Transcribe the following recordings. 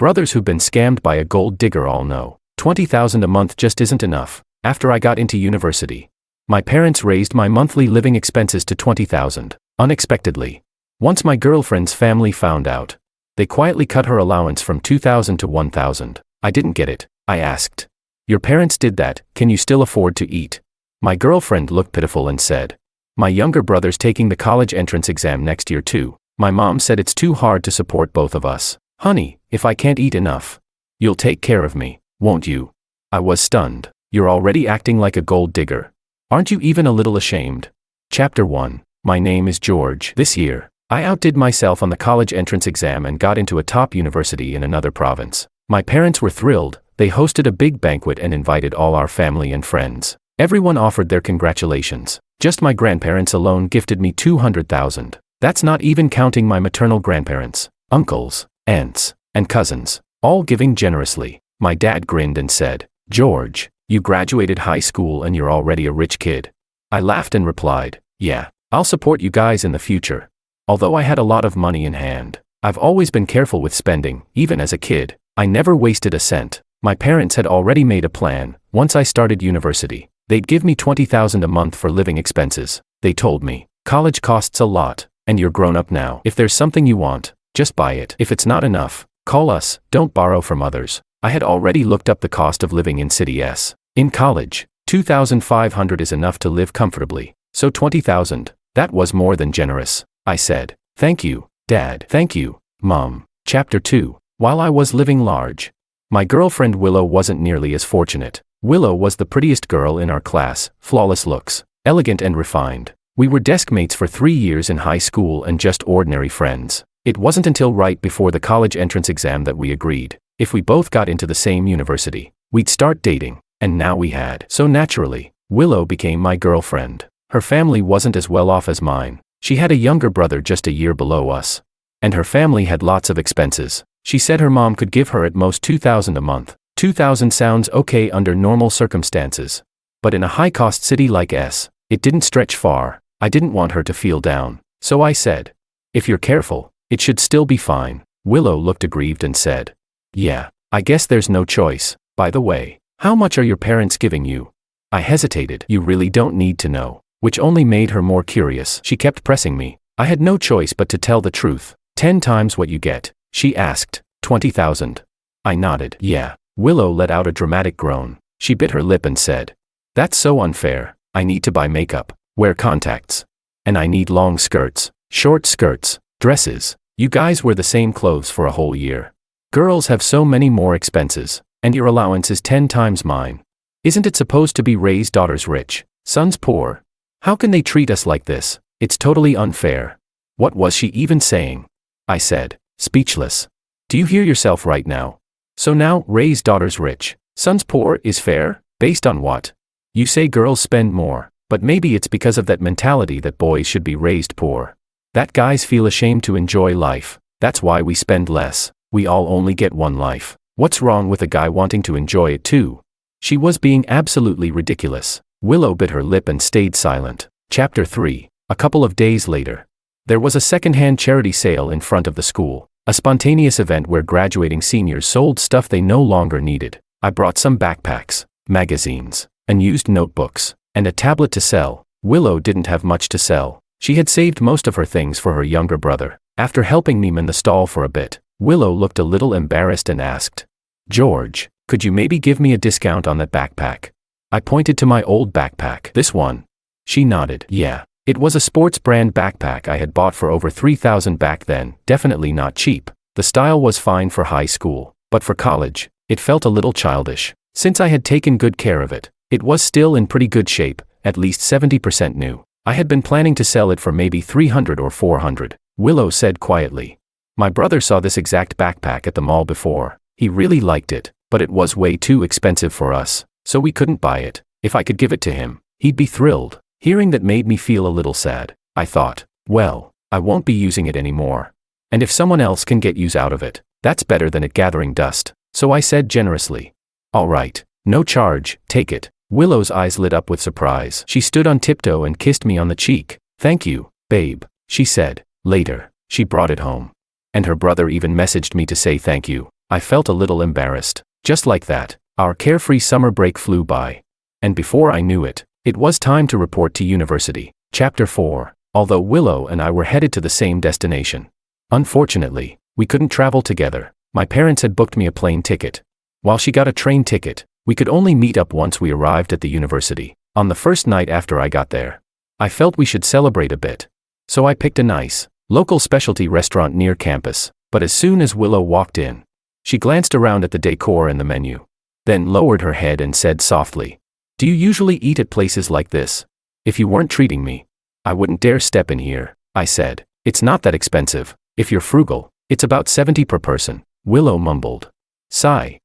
Brothers who've been scammed by a gold digger all know. $20,000 a month just isn't enough. After I got into university, my parents raised my monthly living expenses to $20,000, unexpectedly. Once my girlfriend's family found out, they quietly cut her allowance from $2,000 to $1,000. I didn't get it. I asked, "Your parents did that, can you still afford to eat?" My girlfriend looked pitiful and said, "My younger brother's taking the college entrance exam next year too. My mom said it's too hard to support both of us. Honey, if I can't eat enough, you'll take care of me, won't you?" I was stunned. You're already acting like a gold digger. Aren't you even a little ashamed? Chapter 1. My name is George. This year, I outdid myself on the college entrance exam and got into a top university in another province. My parents were thrilled. They hosted a big banquet and invited all our family and friends. Everyone offered their congratulations. Just my grandparents alone gifted me $200,000. That's not even counting my maternal grandparents, uncles, aunts, and cousins, all giving generously. My dad grinned and said, "George, you graduated high school and you're already a rich kid." I laughed and replied, "Yeah, I'll support you guys in the future." Although I had a lot of money in hand, I've always been careful with spending. Even as a kid, I never wasted a cent. My parents had already made a plan. Once I started university, they'd give me $20,000 a month for living expenses. They told me, "College costs a lot, and you're grown up now. If there's something you want, just buy it. If it's not enough, call us. Don't borrow from others." I had already looked up the cost of living in City S. In college, $2,500 is enough to live comfortably, so $20,000, that was more than generous. I said, "Thank you, Dad." "Thank you, Mom." Chapter 2. While I was living large, my girlfriend Willow wasn't nearly as fortunate. Willow was the prettiest girl in our class, flawless looks, elegant and refined. We were desk mates for 3 years in high school and just ordinary friends. It wasn't until right before the college entrance exam that we agreed. If we both got into the same university, we'd start dating, and now we had. So naturally, Willow became my girlfriend. Her family wasn't as well off as mine. She had a younger brother just a year below us. And her family had lots of expenses. She said her mom could give her at most $2,000 a month. $2,000 sounds okay under normal circumstances. But in a high-cost city like S, it didn't stretch far. I didn't want her to feel down. So I said, "If you're careful, it should still be fine." Willow looked aggrieved and said, "Yeah, I guess there's no choice. By the way, how much are your parents giving you?" I hesitated. "You really don't need to know," which only made her more curious. She kept pressing me. I had no choice but to tell the truth. 10 times what you get, she asked. 20,000. I nodded. "Yeah." Willow let out a dramatic groan. She bit her lip and said, "That's so unfair. I need to buy makeup, wear contacts, and I need long skirts, short skirts, dresses. You guys wear the same clothes for a whole year. Girls have so many more expenses, and your allowance is 10 times mine. Isn't it supposed to be raise daughters rich, sons poor? How can they treat us like this? It's totally unfair." What was she even saying? I said, speechless. "Do you hear yourself right now? So now, raise daughters rich, sons poor is fair? Based on what? You say girls spend more, but maybe it's because of that mentality that boys should be raised poor. That guys feel ashamed to enjoy life. That's why we spend less. We all only get one life. What's wrong with a guy wanting to enjoy it too?" She was being absolutely ridiculous. Willow bit her lip and stayed silent. Chapter 3. A couple of days later, there was a second-hand charity sale in front of the school, a spontaneous event where graduating seniors sold stuff they no longer needed. I brought some backpacks, magazines, unused notebooks, and a tablet to sell. Willow didn't have much to sell. She had saved most of her things for her younger brother. After helping me man the stall for a bit, Willow looked a little embarrassed and asked, "George, could you maybe give me a discount on that backpack?" I pointed to my old backpack. "This one?" She nodded. "Yeah." It was a sports brand backpack I had bought for over $3,000 back then, definitely not cheap. The style was fine for high school, but for college, it felt a little childish. Since I had taken good care of it, it was still in pretty good shape, at least 70% new. I had been planning to sell it for maybe $300 or $400, Willow said quietly. My brother saw this exact backpack at the mall before. He really liked it, but it was way too expensive for us, so we couldn't buy it. If I could give it to him, he'd be thrilled. Hearing that made me feel a little sad. I thought, well, I won't be using it anymore. And if someone else can get use out of it, that's better than it gathering dust. So I said generously, "All right, no charge, take it." Willow's eyes lit up with surprise. She stood on tiptoe and kissed me on the cheek. "Thank you, babe," she said. Later, she brought it home. And her brother even messaged me to say thank you. I felt a little embarrassed. Just like that, our carefree summer break flew by. And before I knew it, it was time to report to university. Chapter 4. Although Willow and I were headed to the same destination. Unfortunately, we couldn't travel together. My parents had booked me a plane ticket. While she got a train ticket, we could only meet up once we arrived at the university. On the first night after I got there, I felt we should celebrate a bit. So I picked a nice, local specialty restaurant near campus, but as soon as Willow walked in, she glanced around at the decor and the menu, then lowered her head and said softly, "Do you usually eat at places like this? If you weren't treating me, I wouldn't dare step in here," I said. "It's not that expensive. If you're frugal, it's about $70 per person," Willow mumbled. Sigh.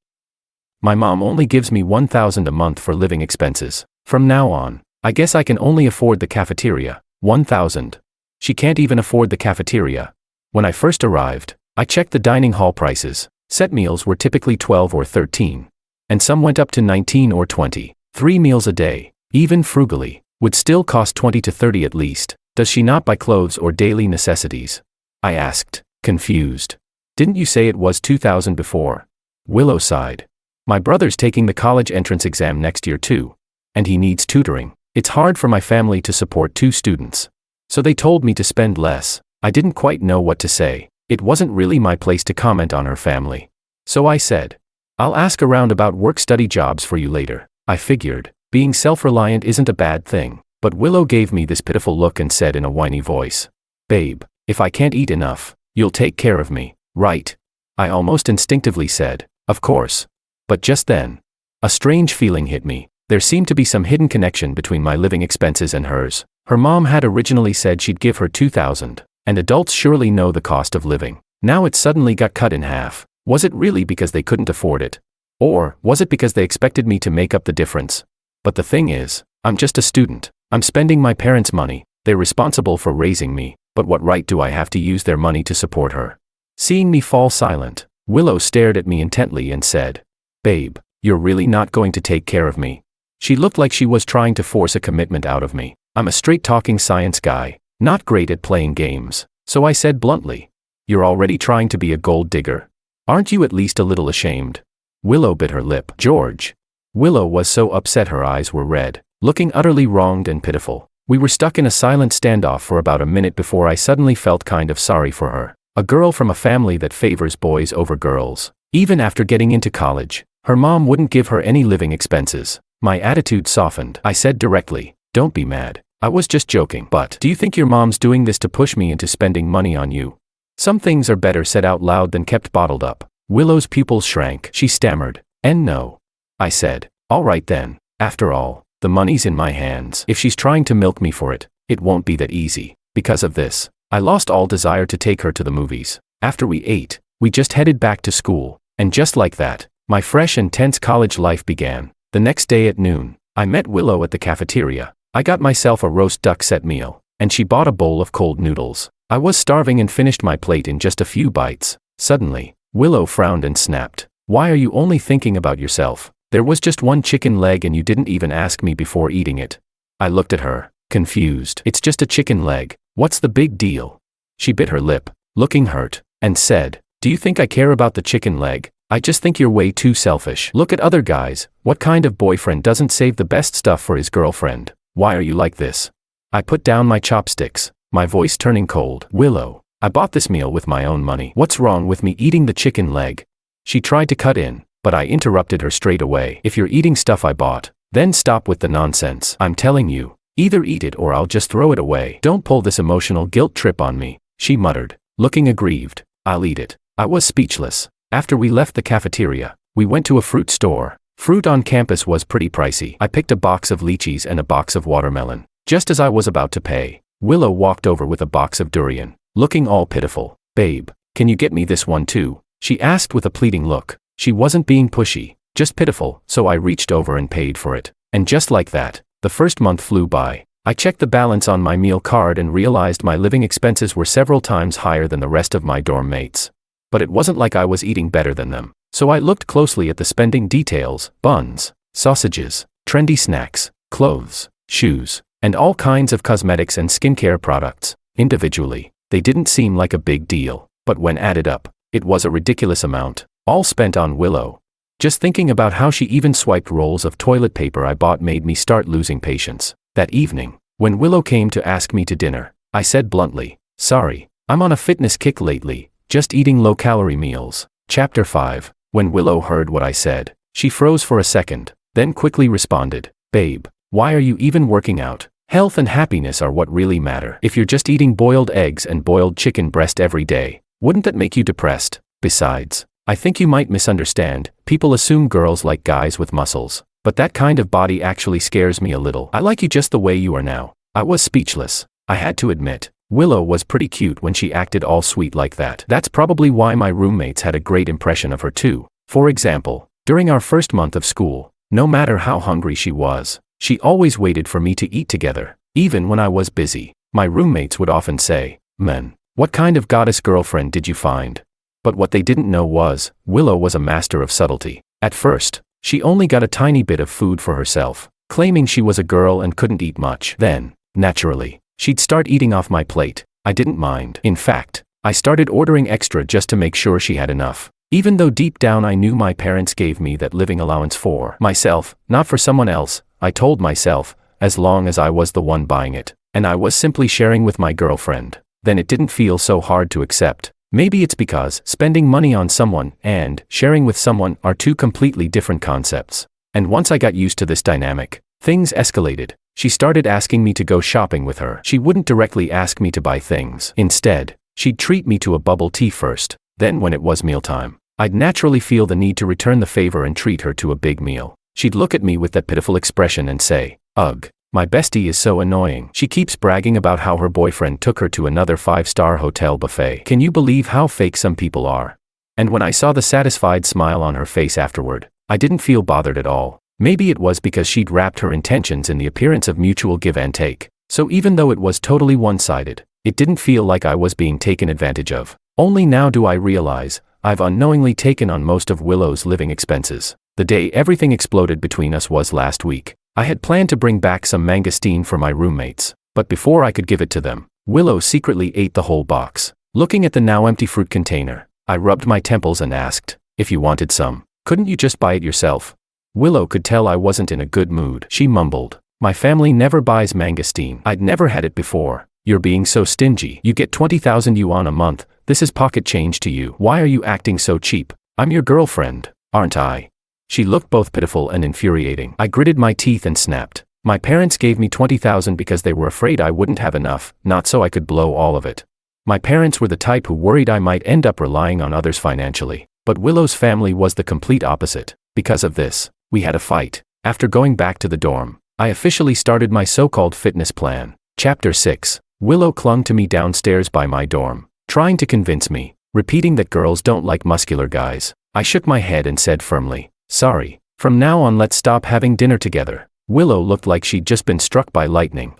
"My mom only gives me $1,000 a month for living expenses. From now on, I guess I can only afford the cafeteria." $1,000. She can't even afford the cafeteria. When I first arrived, I checked the dining hall prices. Set meals were typically $12 or $13. And some went up to $19 or $20. 3 meals a day, even frugally, would still cost $20 to $30 at least. Does she not buy clothes or daily necessities? I asked, confused. "Didn't you say it was $2,000 before?" Willow sighed. "My brother's taking the college entrance exam next year too. And he needs tutoring. It's hard for my family to support 2 students. So they told me to spend less." I didn't quite know what to say. It wasn't really my place to comment on her family. So I said, "I'll ask around about work-study jobs for you later." I figured, being self-reliant isn't a bad thing. But Willow gave me this pitiful look and said in a whiny voice, "Babe, if I can't eat enough, you'll take care of me, right?" I almost instinctively said, "Of course." But just then, a strange feeling hit me. There seemed to be some hidden connection between my living expenses and hers. Her mom had originally said she'd give her $2,000, and adults surely know the cost of living. Now it suddenly got cut in half. Was it really because they couldn't afford it? Or was it because they expected me to make up the difference? But the thing is, I'm just a student. I'm spending my parents' money. They're responsible for raising me, but what right do I have to use their money to support her? Seeing me fall silent, Willow stared at me intently and said, "Babe, you're really not going to take care of me?" She looked like she was trying to force a commitment out of me. I'm a straight-talking science guy, not great at playing games, so I said bluntly, "You're already trying to be a gold digger. Aren't you at least a little ashamed?" Willow bit her lip. "George." Willow was so upset her eyes were red, looking utterly wronged and pitiful. We were stuck in a silent standoff for about a minute before I suddenly felt kind of sorry for her. A girl from a family that favors boys over girls. Even after getting into college, her mom wouldn't give her any living expenses. My attitude softened. I said directly, "Don't be mad. I was just joking. But do you think your mom's doing this to push me into spending money on you?" Some things are better said out loud than kept bottled up. Willow's pupils shrank. She stammered, "And no." I said, "All right then. After all, the money's in my hands. If she's trying to milk me for it, it won't be that easy." Because of this, I lost all desire to take her to the movies. After we ate, we just headed back to school. And just like that, my fresh and tense college life began. The next day at noon, I met Willow at the cafeteria. I got myself a roast duck set meal, and she bought a bowl of cold noodles. I was starving and finished my plate in just a few bites. Suddenly, Willow frowned and snapped, "Why are you only thinking about yourself? There was just one chicken leg and you didn't even ask me before eating it." I looked at her, confused. "It's just a chicken leg. What's the big deal?" She bit her lip, looking hurt, and said, "Do you think I care about the chicken leg? I just think you're way too selfish. Look at other guys. What kind of boyfriend doesn't save the best stuff for his girlfriend? Why are you like this?" I put down my chopsticks, my voice turning cold. "Willow, I bought this meal with my own money. What's wrong with me eating the chicken leg?" She tried to cut in, but I interrupted her straight away. "If you're eating stuff I bought, then stop with the nonsense. I'm telling you, either eat it or I'll just throw it away. Don't pull this emotional guilt trip on me," she muttered, looking aggrieved. "I'll eat it." I was speechless. After we left the cafeteria, we went to a fruit store. Fruit on campus was pretty pricey. I picked a box of lychees and a box of watermelon. Just as I was about to pay, Willow walked over with a box of durian, looking all pitiful. "Babe, can you get me this one too?" she asked with a pleading look. She wasn't being pushy, just pitiful, so I reached over and paid for it. And just like that, the first month flew by. I checked the balance on my meal card and realized my living expenses were several times higher than the rest of my dorm mates. But it wasn't like I was eating better than them. So I looked closely at the spending details: buns, sausages, trendy snacks, clothes, shoes, and all kinds of cosmetics and skincare products. Individually, they didn't seem like a big deal, but when added up, it was a ridiculous amount. All spent on Willow. Just thinking about how she even swiped rolls of toilet paper I bought made me start losing patience. That evening, when Willow came to ask me to dinner, I said bluntly, "Sorry, I'm on a fitness kick lately, just eating low-calorie meals." Chapter 5. When Willow heard what I said, she froze for a second, then quickly responded, "Babe, why are you even working out? Health and happiness are what really matter. If you're just eating boiled eggs and boiled chicken breast every day, wouldn't that make you depressed? Besides, I think you might misunderstand. People assume girls like guys with muscles, but that kind of body actually scares me a little. I like you just the way you are now." I was speechless. I had to admit, Willow was pretty cute when she acted all sweet like that. That's probably why my roommates had a great impression of her too. For example, during our first month of school, no matter how hungry she was, she always waited for me to eat together. Even when I was busy, my roommates would often say, "Man, what kind of goddess girlfriend did you find?" But what they didn't know was, Willow was a master of subtlety. At first, she only got a tiny bit of food for herself, claiming she was a girl and couldn't eat much. Then, naturally, she'd start eating off my plate. I didn't mind. In fact, I started ordering extra just to make sure she had enough. Even though deep down I knew my parents gave me that living allowance for myself, not for someone else, I told myself, as long as I was the one buying it, and I was simply sharing with my girlfriend, then it didn't feel so hard to accept. Maybe it's because spending money on someone and sharing with someone are two completely different concepts. And once I got used to this dynamic, things escalated. She started asking me to go shopping with her. She wouldn't directly ask me to buy things. Instead, she'd treat me to a bubble tea first. Then when it was mealtime, I'd naturally feel the need to return the favor and treat her to a big meal. She'd look at me with that pitiful expression and say, "Ugh, my bestie is so annoying. She keeps bragging about how her boyfriend took her to another 5-star hotel buffet. Can you believe how fake some people are?" And when I saw the satisfied smile on her face afterward, I didn't feel bothered at all. Maybe it was because she'd wrapped her intentions in the appearance of mutual give and take. So even though it was totally one-sided, it didn't feel like I was being taken advantage of. Only now do I realize, I've unknowingly taken on most of Willow's living expenses. The day everything exploded between us was last week. I had planned to bring back some mangosteen for my roommates, but before I could give it to them, Willow secretly ate the whole box. Looking at the now empty fruit container, I rubbed my temples and asked, "If you wanted some, couldn't you just buy it yourself?" Willow could tell I wasn't in a good mood. She mumbled, "My family never buys mangosteen. I'd never had it before. You're being so stingy. You get 20,000 yuan a month. This is pocket change to you. Why are you acting so cheap? I'm your girlfriend, aren't I?" She looked both pitiful and infuriating. I gritted my teeth and snapped. My parents gave me 20,000 because they were afraid I wouldn't have enough, not so I could blow all of it. My parents were the type who worried I might end up relying on others financially. But Willow's family was the complete opposite. Because of this, we had a fight. After going back to the dorm, I officially started my so-called fitness plan. Chapter 6. Willow clung to me downstairs by my dorm, trying to convince me, repeating that girls don't like muscular guys. I shook my head and said firmly, "Sorry. From now on let's stop having dinner together." Willow looked like she'd just been struck by lightning.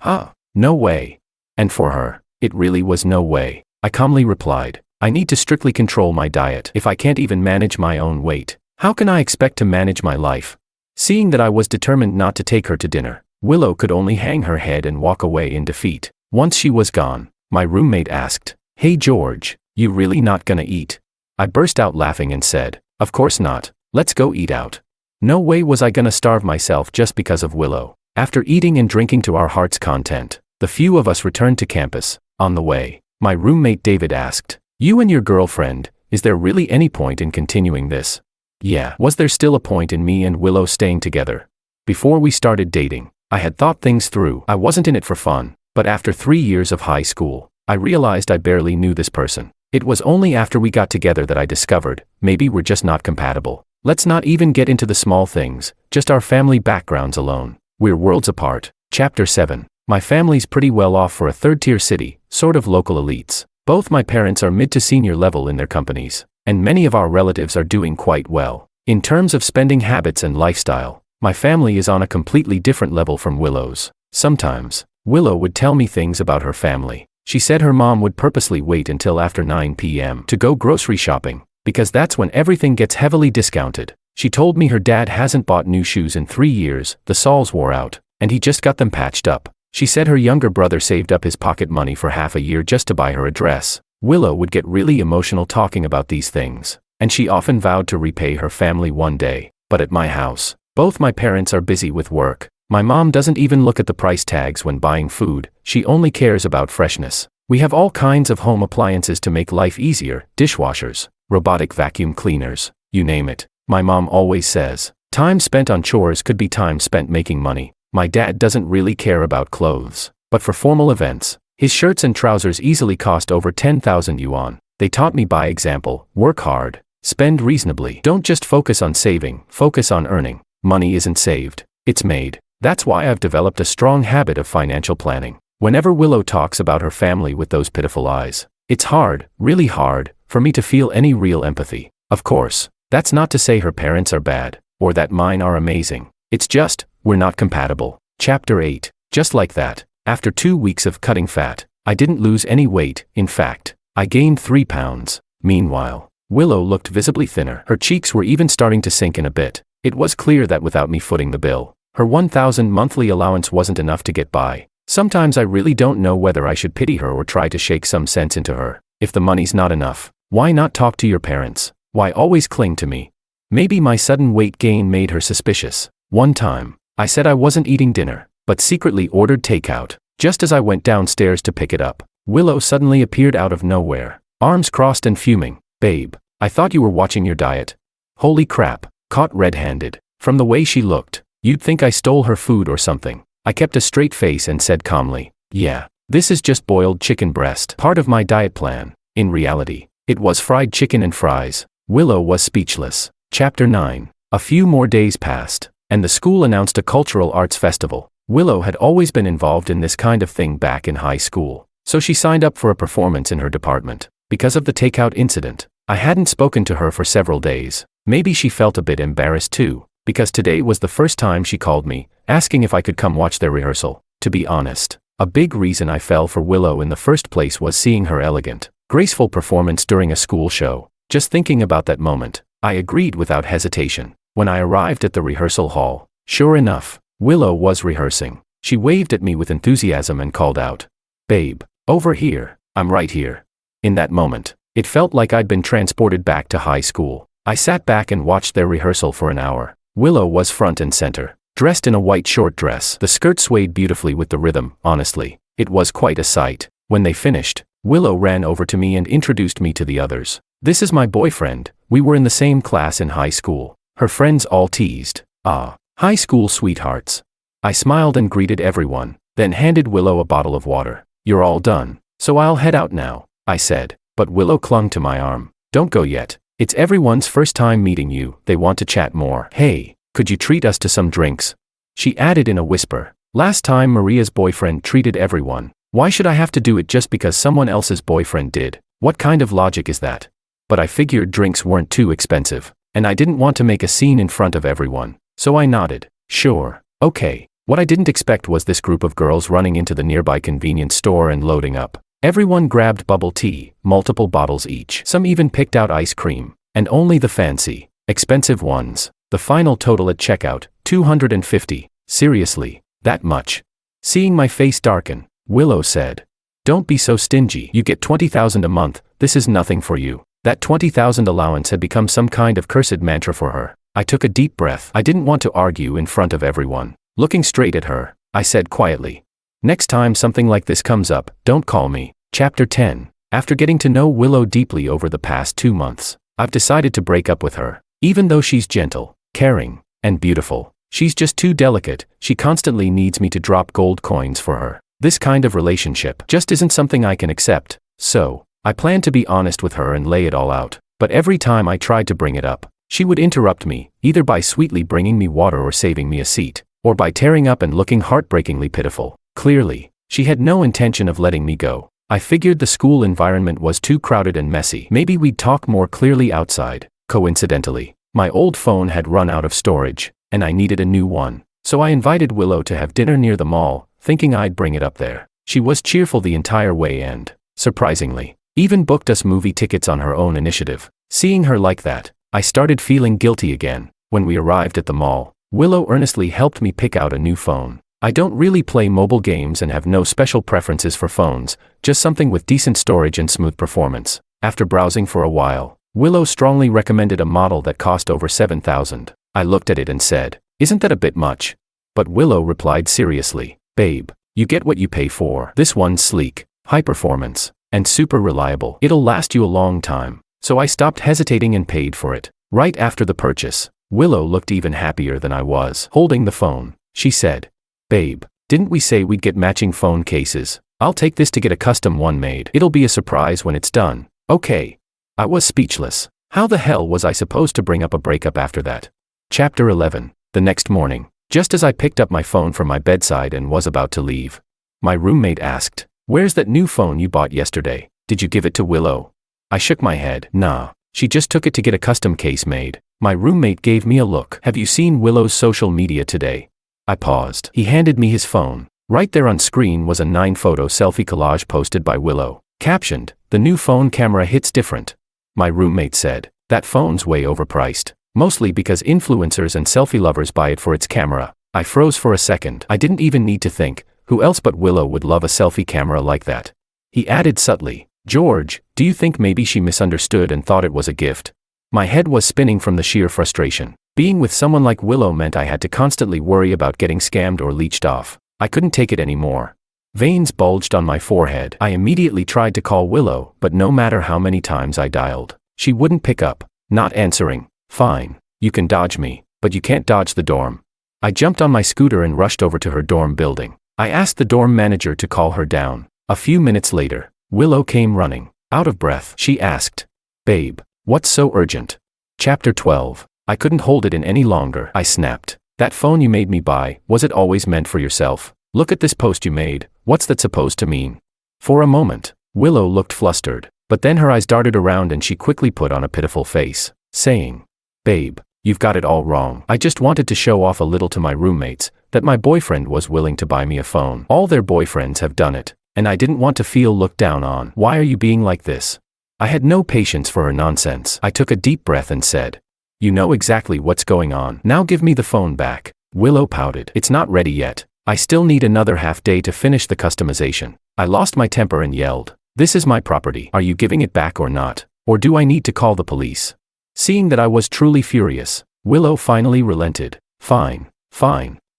No way. And for her, it really was no way. I calmly replied, "I need to strictly control my diet. If I can't even manage my own weight, how can I expect to manage my life?" Seeing that I was determined not to take her to dinner, Willow could only hang her head and walk away in defeat. Once she was gone, my roommate asked, "Hey George, you really not gonna eat?" I burst out laughing and said, "Of course not. Let's go eat out." No way was I gonna starve myself just because of Willow. After eating and drinking to our heart's content, the few of us returned to campus. On the way, my roommate David asked, "You and your girlfriend, is there really any point in continuing this?" Yeah. Was there still a point in me and Willow staying together? Before we started dating, I had thought things through. I wasn't in it for fun, but after 3 years of high school, I realized I barely knew this person. It was only after we got together that I discovered, maybe we're just not compatible. Let's not even get into the small things, just our family backgrounds alone. We're worlds apart. Chapter 7. My family's pretty well off for a third-tier city, sort of local elites. Both my parents are mid to senior level in their companies, and many of our relatives are doing quite well. In terms of spending habits and lifestyle, my family is on a completely different level from Willow's. Sometimes, Willow would tell me things about her family. She said her mom would purposely wait until after 9 p.m. to go grocery shopping, because that's when everything gets heavily discounted. She told me her dad hasn't bought new shoes in 3 years, the soles wore out, and he just got them patched up. She said her younger brother saved up his pocket money for half a year just to buy her a dress. Willow would get really emotional talking about these things. and she often vowed to repay her family one day. But at my house, both my parents are busy with work. My mom doesn't even look at the price tags when buying food, she only cares about freshness. We have all kinds of home appliances to make life easier, dishwashers, robotic vacuum cleaners, you name it. My mom always says, time spent on chores could be time spent making money. My dad doesn't really care about clothes, but for formal events, his shirts and trousers easily cost over 10,000 yuan. They taught me by example, work hard, spend reasonably. Don't just focus on saving, focus on earning. Money isn't saved, it's made. That's why I've developed a strong habit of financial planning. Whenever Willow talks about her family with those pitiful eyes, it's hard, really hard, for me to feel any real empathy. Of course, that's not to say her parents are bad, or that mine are amazing. It's just, we're not compatible. Chapter 8. Just like that, after 2 weeks of cutting fat, I didn't lose any weight. In fact, I gained 3 pounds. Meanwhile, Willow looked visibly thinner. Her cheeks were even starting to sink in a bit. It was clear that without me footing the bill, her 1,000 monthly allowance wasn't enough to get by. Sometimes I really don't know whether I should pity her or try to shake some sense into her. If the money's not enough, why not talk to your parents? Why always cling to me? Maybe my sudden weight gain made her suspicious. One time, I said I wasn't eating dinner, but secretly ordered takeout. Just as I went downstairs to pick it up, Willow suddenly appeared out of nowhere, arms crossed and fuming. Babe, I thought you were watching your diet. Holy crap, caught red-handed. From the way she looked, you'd think I stole her food or something. I kept a straight face and said calmly, yeah, this is just boiled chicken breast, part of my diet plan. In reality, it was fried chicken and fries. Willow was speechless. Chapter 9. A few more days passed, and the school announced a cultural arts festival. Willow had always been involved in this kind of thing back in high school, so she signed up for a performance in her department. Because of the takeout incident, I hadn't spoken to her for several days. Maybe she felt a bit embarrassed too, because today was the first time she called me, asking if I could come watch their rehearsal. To be honest, a big reason I fell for Willow in the first place was seeing her elegant, graceful performance during a school show. Just thinking about that moment, I agreed without hesitation. When I arrived at the rehearsal hall, sure enough, Willow was rehearsing. She waved at me with enthusiasm and called out, "Babe, over here, I'm right here." In that moment, it felt like I'd been transported back to high school. I sat back and watched their rehearsal for an hour. Willow was front and center, dressed in a white short dress. The skirt swayed beautifully with the rhythm. Honestly, it was quite a sight. When they finished, Willow ran over to me and introduced me to the others. "This is my boyfriend, we were in the same class in high school." Her friends all teased, "Ah, high school sweethearts." I smiled and greeted everyone, then handed Willow a bottle of water. "You're all done, so I'll head out now," I said, but Willow clung to my arm. "Don't go yet. It's everyone's first time meeting you, they want to chat more. Hey, could you treat us to some drinks?" She added in a whisper. Last time Maria's boyfriend treated everyone. Why should I have to do it just because someone else's boyfriend did? What kind of logic is that? But I figured drinks weren't too expensive, and I didn't want to make a scene in front of everyone, so I nodded. Sure, okay. What I didn't expect was this group of girls running into the nearby convenience store and loading up. Everyone grabbed bubble tea, multiple bottles each. Some even picked out ice cream, and only the fancy, expensive ones. The final total at checkout, 250. Seriously, that much? Seeing my face darken, Willow said, "Don't be so stingy. You get 20,000 a month, this is nothing for you." That 20,000 allowance had become some kind of cursed mantra for her. I took a deep breath. I didn't want to argue in front of everyone. Looking straight at her, I said quietly, "Next time something like this comes up, don't call me." Chapter 10. After getting to know Willow deeply over the past 2 months, I've decided to break up with her. Even though she's gentle, caring, and beautiful, she's just too delicate. She constantly needs me to drop gold coins for her. This kind of relationship just isn't something I can accept. So, I planned to be honest with her and lay it all out. But every time I tried to bring it up, she would interrupt me, either by sweetly bringing me water or saving me a seat, or by tearing up and looking heartbreakingly pitiful. Clearly, she had no intention of letting me go. I figured the school environment was too crowded and messy. Maybe we'd talk more clearly outside. Coincidentally, my old phone had run out of storage, and I needed a new one. So I invited Willow to have dinner near the mall, thinking I'd bring it up there. She was cheerful the entire way and, surprisingly, even booked us movie tickets on her own initiative. Seeing her like that, I started feeling guilty again. When we arrived at the mall, Willow earnestly helped me pick out a new phone. I don't really play mobile games and have no special preferences for phones, just something with decent storage and smooth performance. After browsing for a while, Willow strongly recommended a model that cost over $7,000. I looked at it and said, "Isn't that a bit much?" But Willow replied seriously, "Babe, you get what you pay for. This one's sleek, high performance, and super reliable. It'll last you a long time." So I stopped hesitating and paid for it. Right after the purchase, Willow looked even happier than I was. Holding the phone, she said, "Babe, didn't we say we'd get matching phone cases? I'll take this to get a custom one made. It'll be a surprise when it's done." Okay. I was speechless. How the hell was I supposed to bring up a breakup after that? Chapter 11. The next morning, just as I picked up my phone from my bedside and was about to leave, my roommate asked, "Where's that new phone you bought yesterday? Did you give it to Willow?" I shook my head. "Nah, she just took it to get a custom case made." My roommate gave me a look. "Have you seen Willow's social media today?" I paused. He handed me his phone. Right there on screen was a 9-photo selfie collage posted by Willow. Captioned, "The new phone camera hits different." My roommate said, "That phone's way overpriced. Mostly because influencers and selfie lovers buy it for its camera." I froze for a second. I didn't even need to think, who else but Willow would love a selfie camera like that? He added subtly, "George, do you think maybe she misunderstood and thought it was a gift?" My head was spinning from the sheer frustration. Being with someone like Willow meant I had to constantly worry about getting scammed or leached off. I couldn't take it anymore. Veins bulged on my forehead. I immediately tried to call Willow, but no matter how many times I dialed, she wouldn't pick up. Not answering. "Fine, you can dodge me, but you can't dodge the dorm." I jumped on my scooter and rushed over to her dorm building. I asked the dorm manager to call her down. A few minutes later, Willow came running. Out of breath, she asked, "Babe, what's so urgent?" Chapter 12. I couldn't hold it in any longer. I snapped. "That phone you made me buy, was it always meant for yourself? Look at this post you made. What's that supposed to mean?" For a moment, Willow looked flustered, but then her eyes darted around and she quickly put on a pitiful face, saying, "Babe, you've got it all wrong. I just wanted to show off a little to my roommates that my boyfriend was willing to buy me a phone. All their boyfriends have done it, and I didn't want to feel looked down on. Why are you being like this?" I had no patience for her nonsense. I took a deep breath and said, "You know exactly what's going on. Now give me the phone back." Willow pouted. "It's not ready yet. I still need another half day to finish the customization." I lost my temper and yelled, "This is my property. Are you giving it back or not? Or do I need to call the police?" Seeing that I was truly furious, Willow finally relented. Fine,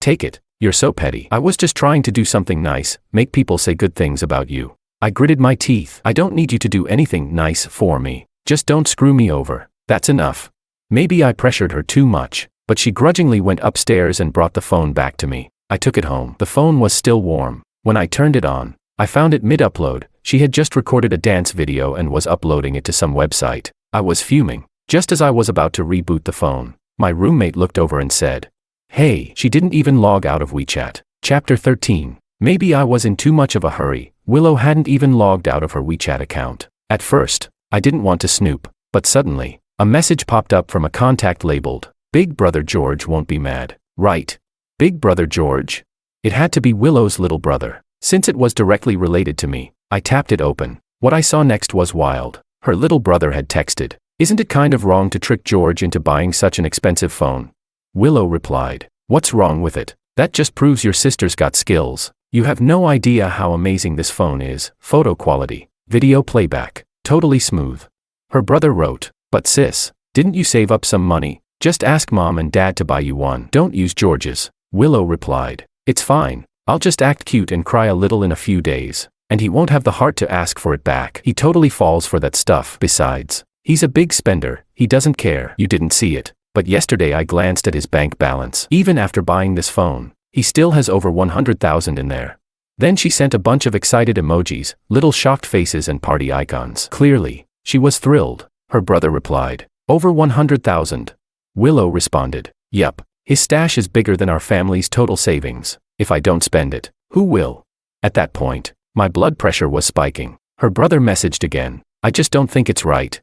take it. You're so petty. I was just trying to do something nice, make people say good things about you." I gritted my teeth. "I don't need you to do anything nice for me. Just don't screw me over. That's enough." Maybe I pressured her too much, but she grudgingly went upstairs and brought the phone back to me. I took it home. The phone was still warm. When I turned it on, I found it mid-upload. She had just recorded a dance video and was uploading it to some website. I was fuming. Just as I was about to reboot the phone, my roommate looked over and said, "Hey, she didn't even log out of WeChat." Chapter 13. Maybe I was in too much of a hurry. Willow hadn't even logged out of her WeChat account. At first, I didn't want to snoop, but suddenly, a message popped up from a contact labeled, "Big Brother George won't be mad, right?" Big Brother George? It had to be Willow's little brother. Since it was directly related to me, I tapped it open. What I saw next was wild. Her little brother had texted, "Isn't it kind of wrong to trick George into buying such an expensive phone?" Willow replied, "What's wrong with it? That just proves your sister's got skills. You have no idea how amazing this phone is. Photo quality, video playback, totally smooth." Her brother wrote, "But sis, didn't you save up some money? Just ask mom and dad to buy you one. Don't use George's." Willow replied, "It's fine. I'll just act cute and cry a little in a few days, and he won't have the heart to ask for it back. He totally falls for that stuff. Besides, he's a big spender. He doesn't care." You didn't see it, but yesterday I glanced at his bank balance. Even after buying this phone, he still has over 100,000 in there. Then she sent a bunch of excited emojis, little shocked faces and party icons. Clearly, she was thrilled. Her brother replied, "Over 100,000. Willow responded, "Yup. His stash is bigger than our family's total savings. If I don't spend it, who will?" At that point, my blood pressure was spiking. Her brother messaged again, "I just don't think it's right.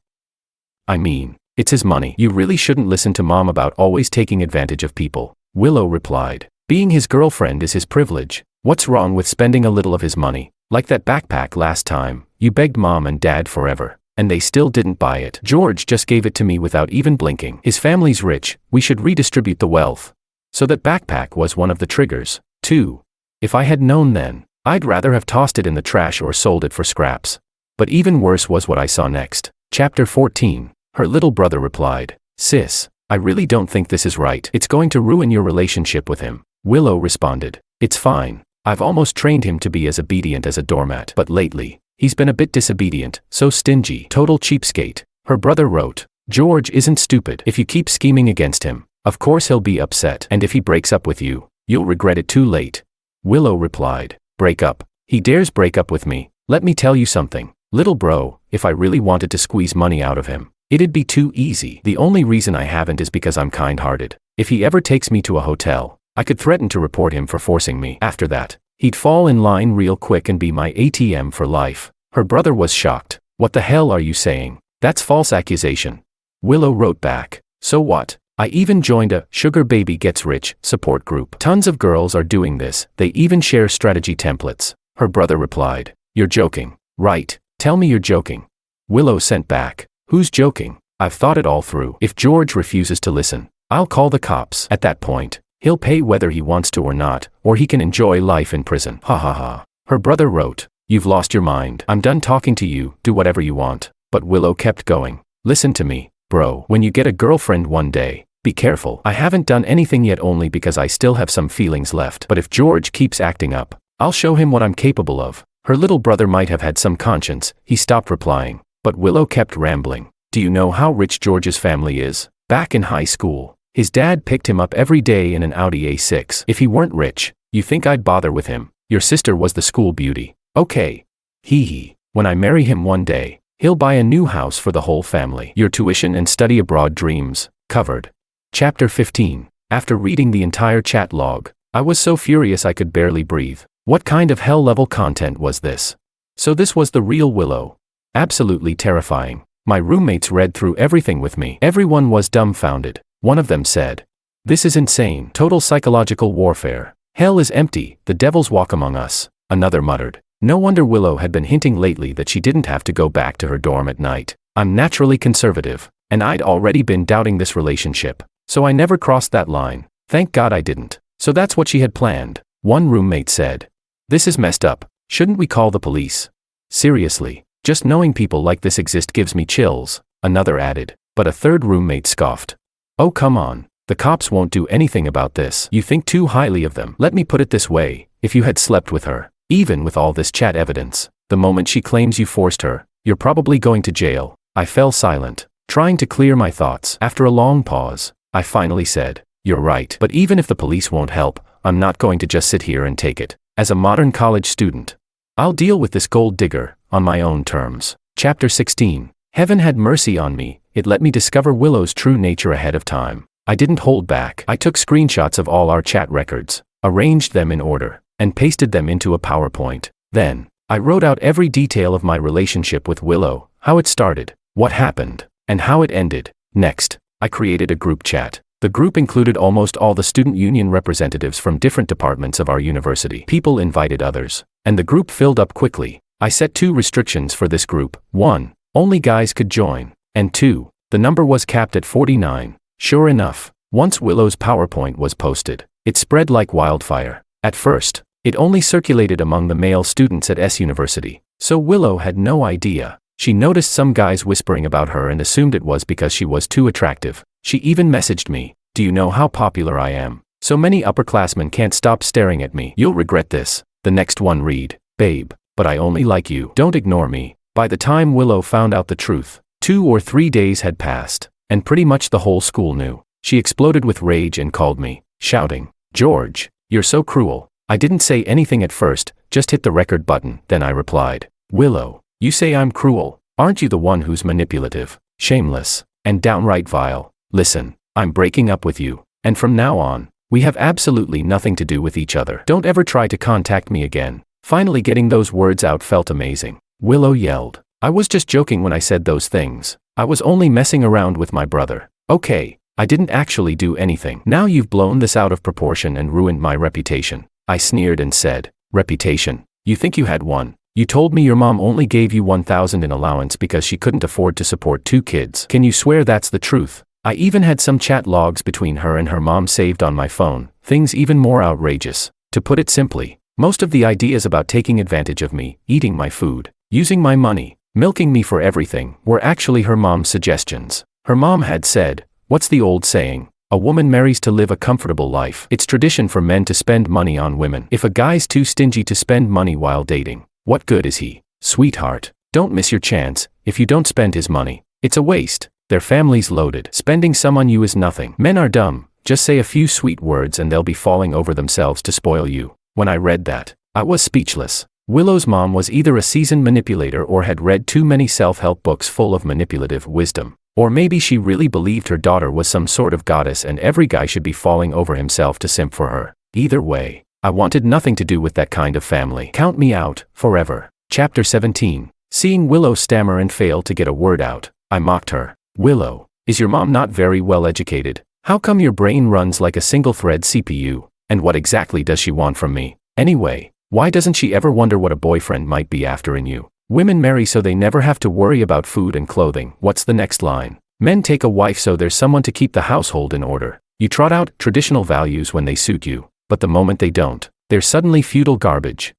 I mean, it's his money. You really shouldn't listen to mom about always taking advantage of people." Willow replied, "Being his girlfriend is his privilege. What's wrong with spending a little of his money? Like that backpack last time, you begged mom and dad forever, and they still didn't buy it. George just gave it to me without even blinking. His family's rich, we should redistribute the wealth." So that backpack was one of the triggers, too. If I had known then, I'd rather have tossed it in the trash or sold it for scraps. But even worse was what I saw next. Chapter 14. Her little brother replied, "Sis, I really don't think this is right. It's going to ruin your relationship with him." Willow responded, "It's fine. I've almost trained him to be as obedient as a doormat, but lately, he's been a bit disobedient, so stingy, total cheapskate." Her brother wrote, "George isn't stupid. If you keep scheming against him, of course he'll be upset, and if he breaks up with you, you'll regret it too late." Willow replied, "Break up? He dares break up with me. Let me tell you something, little bro, if I really wanted to squeeze money out of him, it'd be too easy. The only reason I haven't is because I'm kind-hearted. If he ever takes me to a hotel, I could threaten to report him for forcing me. After that, he'd fall in line real quick and be my ATM for life." Her brother was shocked. "What the hell are you saying? That's false accusation." Willow wrote back, "So what? I even joined a Sugar Baby Gets Rich support group. Tons of girls are doing this. They even share strategy templates." Her brother replied, "You're joking, right? Tell me you're joking." Willow sent back, "Who's joking? I've thought it all through. If George refuses to listen, I'll call the cops. At that point, he'll pay whether he wants to or not, or he can enjoy life in prison. Ha ha ha." Her brother wrote, "You've lost your mind. I'm done talking to you, do whatever you want." But Willow kept going, "Listen to me, bro. When you get a girlfriend one day, be careful. I haven't done anything yet only because I still have some feelings left. But if George keeps acting up, I'll show him what I'm capable of." Her little brother might have had some conscience. He stopped replying, but Willow kept rambling. "Do you know how rich George's family is? Back in high school, his dad picked him up every day in an Audi A6. If he weren't rich, you think I'd bother with him? Your sister was the school beauty. Okay. Hee. When I marry him one day, he'll buy a new house for the whole family. Your tuition and study abroad dreams, covered." Chapter 15. After reading the entire chat log, I was so furious I could barely breathe. What kind of hell-level content was this? So this was the real Willow. Absolutely terrifying. My roommates read through everything with me. Everyone was dumbfounded. One of them said, "This is insane. Total psychological warfare. Hell is empty, the devils walk among us." Another muttered, "No wonder Willow had been hinting lately that she didn't have to go back to her dorm at night. I'm naturally conservative, and I'd already been doubting this relationship, so I never crossed that line. Thank God I didn't. So that's what she had planned." One roommate said, "This is messed up. Shouldn't we call the police? Seriously, just knowing people like this exist gives me chills." Another added, but a third roommate scoffed. "Oh come on, the cops won't do anything about this. You think too highly of them." Let me put it this way, if you had slept with her, even with all this chat evidence, the moment she claims you forced her, you're probably going to jail. I fell silent, trying to clear my thoughts. After a long pause, I finally said, "You're right. But even if the police won't help, I'm not going to just sit here and take it. As a modern college student, I'll deal with this gold digger on my own terms." Chapter 16. Heaven had mercy on me. It let me discover Willow's true nature ahead of time. I didn't hold back. I took screenshots of all our chat records, arranged them in order, and pasted them into a PowerPoint. Then, I wrote out every detail of my relationship with Willow, how it started, what happened, and how it ended. Next, I created a group chat. The group included almost all the student union representatives from different departments of our university. People invited others, and the group filled up quickly. I set 2 restrictions for this group. 1, only guys could join, and 2, the number was capped at 49. Sure enough, once Willow's PowerPoint was posted, it spread like wildfire. At first, it only circulated among the male students at S University, so Willow had no idea. She noticed some guys whispering about her and assumed it was because she was too attractive. She even messaged me, "Do you know how popular I am? So many upperclassmen can't stop staring at me. You'll regret this." The next one read, "Babe, but I only like you. Don't ignore me." By the time Willow found out the truth, 2 or 3 days had passed, and pretty much the whole school knew. She exploded with rage and called me, shouting, "George, you're so cruel." I didn't say anything at first, just hit the record button. Then I replied, "Willow, you say I'm cruel. Aren't you the one who's manipulative, shameless, and downright vile? Listen, I'm breaking up with you, and from now on, we have absolutely nothing to do with each other. Don't ever try to contact me again." Finally getting those words out felt amazing. Willow yelled, "I was just joking when I said those things. I was only messing around with my brother. Okay, I didn't actually do anything. Now you've blown this out of proportion and ruined my reputation." I sneered and said, "Reputation? You think you had one? You told me your mom only gave you $1,000 in allowance because she couldn't afford to support 2 kids. Can you swear that's the truth?" I even had some chat logs between her and her mom saved on my phone, things even more outrageous. To put it simply, most of the ideas about taking advantage of me, eating my food, using my money, milking me for everything, were actually her mom's suggestions. Her mom had said, "What's the old saying? A woman marries to live a comfortable life. It's tradition for men to spend money on women. If a guy's too stingy to spend money while dating, what good is he? Sweetheart, don't miss your chance. If you don't spend his money, it's a waste. Their family's loaded. Spending some on you is nothing. Men are dumb. Just say a few sweet words and they'll be falling over themselves to spoil you." When I read that, I was speechless. Willow's mom was either a seasoned manipulator or had read too many self-help books full of manipulative wisdom. Or maybe she really believed her daughter was some sort of goddess and every guy should be falling over himself to simp for her. Either way, I wanted nothing to do with that kind of family. Count me out, forever. Chapter 17. Seeing Willow stammer and fail to get a word out, I mocked her. "Willow, is your mom not very well educated? How come your brain runs like a single-thread CPU? And what exactly does she want from me? Anyway, why doesn't she ever wonder what a boyfriend might be after in you? Women marry so they never have to worry about food and clothing." What's the next line? "Men take a wife so there's someone to keep the household in order. You trot out traditional values when they suit you, but the moment they don't, they're suddenly feudal garbage.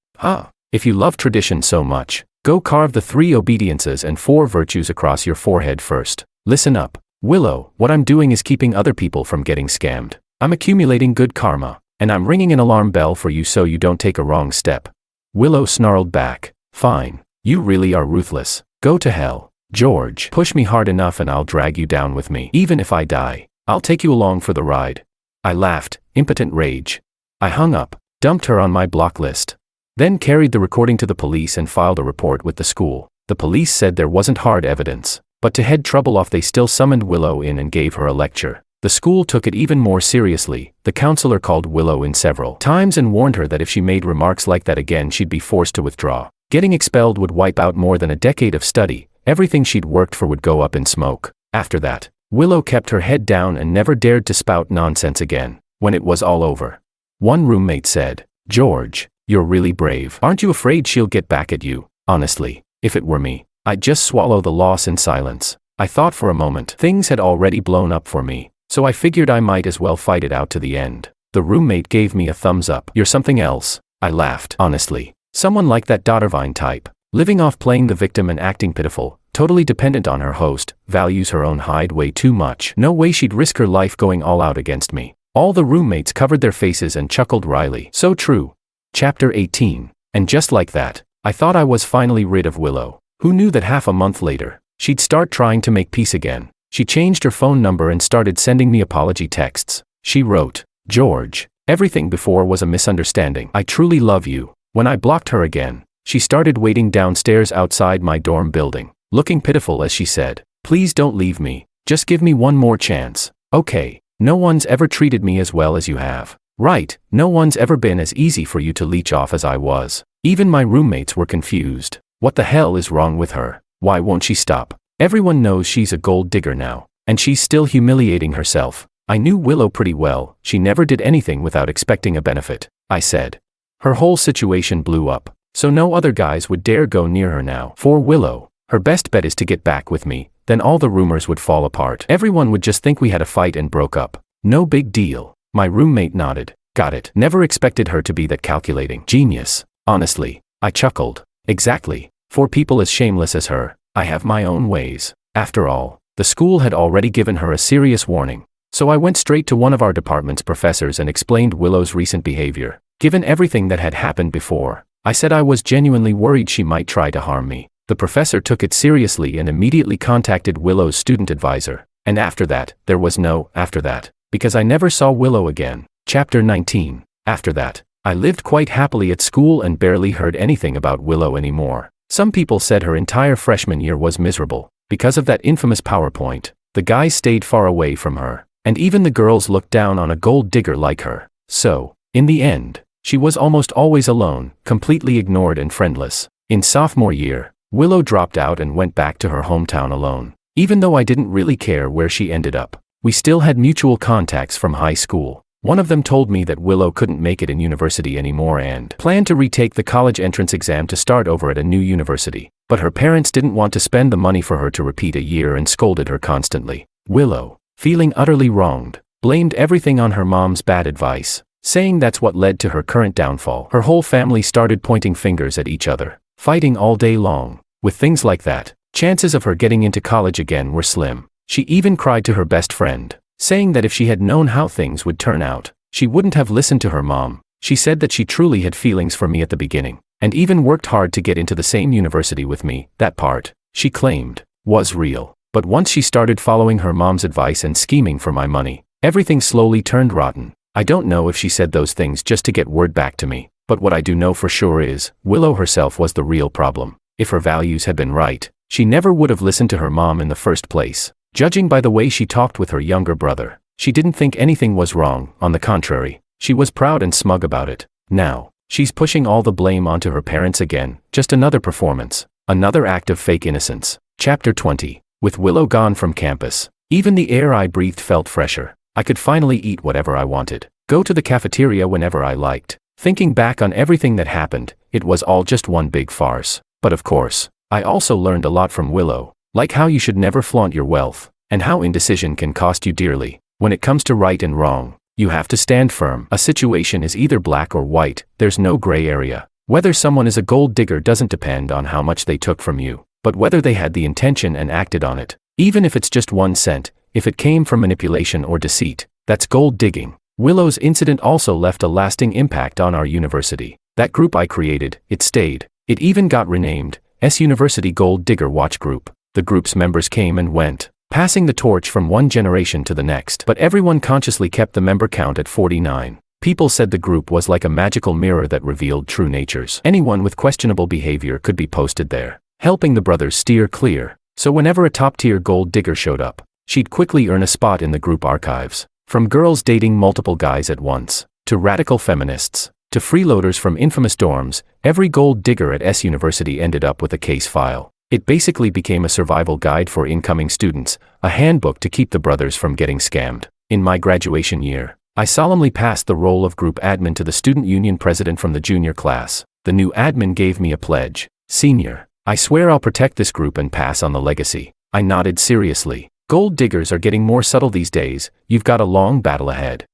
If you love tradition so much, go carve the 3 obediences and 4 virtues across your forehead first. Listen up, Willow, what I'm doing is keeping other people from getting scammed. I'm accumulating good karma, and I'm ringing an alarm bell for you so you don't take a wrong step." Willow snarled back, "Fine. You really are ruthless. Go to hell. George, push me hard enough and I'll drag you down with me. Even if I die, I'll take you along for the ride." I laughed, impotent rage. I hung up, dumped her on my block list. Then carried the recording to the police and filed a report with the school. The police said there wasn't hard evidence, but to head trouble off they still summoned Willow in and gave her a lecture. The school took it even more seriously. The counselor called Willow in several times and warned her that if she made remarks like that again she'd be forced to withdraw. Getting expelled would wipe out more than a decade of study. Everything she'd worked for would go up in smoke. After that, Willow kept her head down and never dared to spout nonsense again. When it was all over, one roommate said, "George, you're really brave. Aren't you afraid she'll get back at you?" Honestly, if it were me, I'd just swallow the loss in silence. I thought for a moment. Things had already blown up for me, so I figured I might as well fight it out to the end. The roommate gave me a thumbs up. "You're something else." I laughed. Honestly, someone like that Dottervine type, living off playing the victim and acting pitiful, totally dependent on her host, values her own hide way too much. No way she'd risk her life going all out against me. All the roommates covered their faces and chuckled wryly. So true. Chapter 18. And just like that, I thought I was finally rid of Willow. Who knew that half a month later, she'd start trying to make peace again? She changed her phone number and started sending me apology texts. She wrote, "George, everything before was a misunderstanding. I truly love you." When I blocked her again, she started waiting downstairs outside my dorm building, looking pitiful as she said, "Please don't leave me. Just give me one more chance. Okay, no one's ever treated me as well as you have. Right, no one's ever been as easy for you to leech off as I was." Even my roommates were confused. What the hell is wrong with her? Why won't she stop? Everyone knows she's a gold digger now, and she's still humiliating herself. I knew Willow pretty well. She never did anything without expecting a benefit, I said. Her whole situation blew up, so no other guys would dare go near her now. For Willow, her best bet is to get back with me, then all the rumors would fall apart. Everyone would just think we had a fight and broke up. No big deal. My roommate nodded. Got it. Never expected her to be that calculating. Genius. Honestly, I chuckled. Exactly. For people as shameless as her, I have my own ways. After all, the school had already given her a serious warning. So I went straight to one of our department's professors and explained Willow's recent behavior. Given everything that had happened before, I said I was genuinely worried she might try to harm me. The professor took it seriously and immediately contacted Willow's student advisor. And after that, there was no after that, because I never saw Willow again. Chapter 19. After that, I lived quite happily at school and barely heard anything about Willow anymore. Some people said her entire freshman year was miserable. Because of that infamous PowerPoint, the guys stayed far away from her, and even the girls looked down on a gold digger like her. So, in the end, she was almost always alone, completely ignored and friendless. In sophomore year, Willow dropped out and went back to her hometown alone. Even though I didn't really care where she ended up, we still had mutual contacts from high school. One of them told me that Willow couldn't make it in university anymore and planned to retake the college entrance exam to start over at a new university. But her parents didn't want to spend the money for her to repeat a year and scolded her constantly. Willow, feeling utterly wronged, blamed everything on her mom's bad advice, saying that's what led to her current downfall. Her whole family started pointing fingers at each other, fighting all day long. With things like that, chances of her getting into college again were slim. She even cried to her best friend, saying that if she had known how things would turn out, she wouldn't have listened to her mom. She said that she truly had feelings for me at the beginning, and even worked hard to get into the same university with me. That part, she claimed, was real. But once she started following her mom's advice and scheming for my money, everything slowly turned rotten. I don't know if she said those things just to get word back to me, but what I do know for sure is, Willow herself was the real problem. If her values had been right, she never would have listened to her mom in the first place. Judging by the way she talked with her younger brother, she didn't think anything was wrong. On the contrary, she was proud and smug about it. Now, she's pushing all the blame onto her parents again. Just another performance, another act of fake innocence. Chapter 20. With Willow gone from campus, even the air I breathed felt fresher. I could finally eat whatever I wanted, go to the cafeteria whenever I liked. Thinking back on everything that happened, it was all just one big farce. But of course, I also learned a lot from Willow, like how you should never flaunt your wealth, and how indecision can cost you dearly. When it comes to right and wrong, you have to stand firm. A situation is either black or white, there's no gray area. Whether someone is a gold digger doesn't depend on how much they took from you, but whether they had the intention and acted on it. Even if it's just 1 cent, if it came from manipulation or deceit, that's gold digging. Willow's incident also left a lasting impact on our university. That group I created, it stayed. It even got renamed, S University Gold Digger Watch Group. The group's members came and went, passing the torch from one generation to the next. But everyone consciously kept the member count at 49. People said the group was like a magical mirror that revealed true natures. Anyone with questionable behavior could be posted there, helping the brothers steer clear. So whenever a top-tier gold digger showed up, she'd quickly earn a spot in the group archives. From girls dating multiple guys at once, to radical feminists, to freeloaders from infamous dorms, every gold digger at S University ended up with a case file. It basically became a survival guide for incoming students, a handbook to keep the brothers from getting scammed. In my graduation year, I solemnly passed the role of group admin to the student union president from the junior class. The new admin gave me a pledge. Senior, I swear I'll protect this group and pass on the legacy. I nodded seriously. Gold diggers are getting more subtle these days. You've got a long battle ahead.